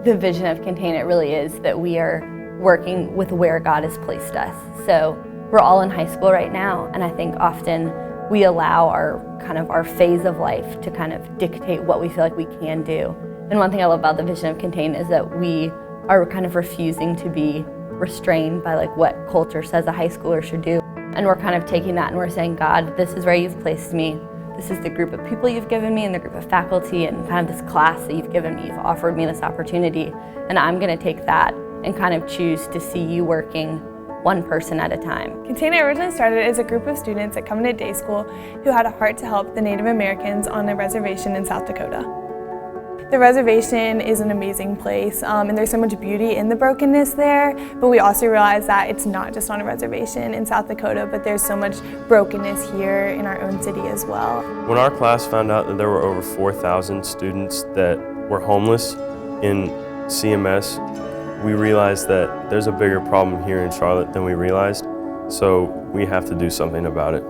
The vision of ContainIt really is that we are working with where God has placed us. So we're all in high school right now, and I think often we allow our phase of life to kind of dictate what we feel like we can do. And one thing I love about the vision of ContainIt is that we are kind of refusing to be restrained by what culture says a high schooler should do. And we're kind of taking that and we're saying, God, this is where you've placed me. This is the group of people you've given me and the group of faculty and kind of this class that you've given me. You've offered me this opportunity. And I'm going to take that and kind of choose to see you working one person at a time. ContainIt originally started as a group of students at ContainIt Day School who had a heart to help the Native Americans on a reservation in South Dakota. The reservation is an amazing place, and there's so much beauty in the brokenness there, but we also realize that it's not just on a reservation in South Dakota, but there's so much brokenness here in our own city as well. When our class found out that there were over 4,000 students that were homeless in CMS, we realized that there's a bigger problem here in Charlotte than we realized, so we have to do something about it.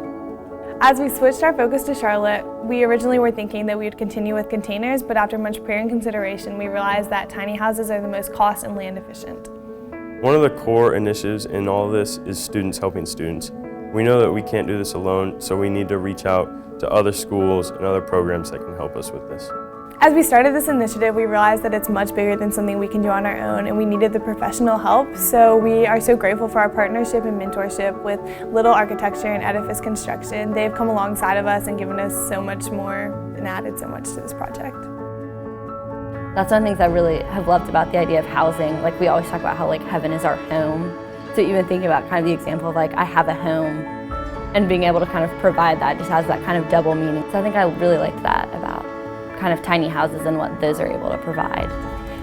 As we switched our focus to Charlotte, we originally were thinking that we would continue with containers, but after much prayer and consideration, we realized that tiny houses are the most cost and land efficient. One of the core initiatives in all of this is students helping students. We know that we can't do this alone, so we need to reach out to other schools and other programs that can help us with this. As we started this initiative, we realized that it's much bigger than something we can do on our own, and we needed the professional help. So we are so grateful for our partnership and mentorship with Little Architecture and Edifice Construction. They've come alongside of us and given us so much more and added so much to this project. That's one of the things I really have loved about the idea of housing. We always talk about how heaven is our home. So even thinking about kind of the example of I have a home and being able to kind of provide that just has that kind of double meaning. So I think I really liked that about kind of tiny houses and what those are able to provide.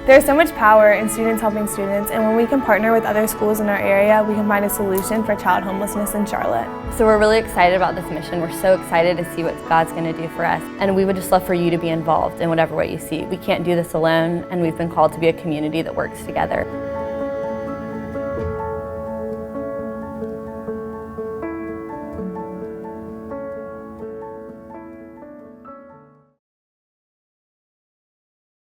There's so much power in students helping students, and when we can partner with other schools in our area, we can find a solution for child homelessness in Charlotte. So we're really excited about this mission. We're so excited to see what God's going to do for us, and we would just love for you to be involved in whatever way you see. We can't do this alone, and we've been called to be a community that works together.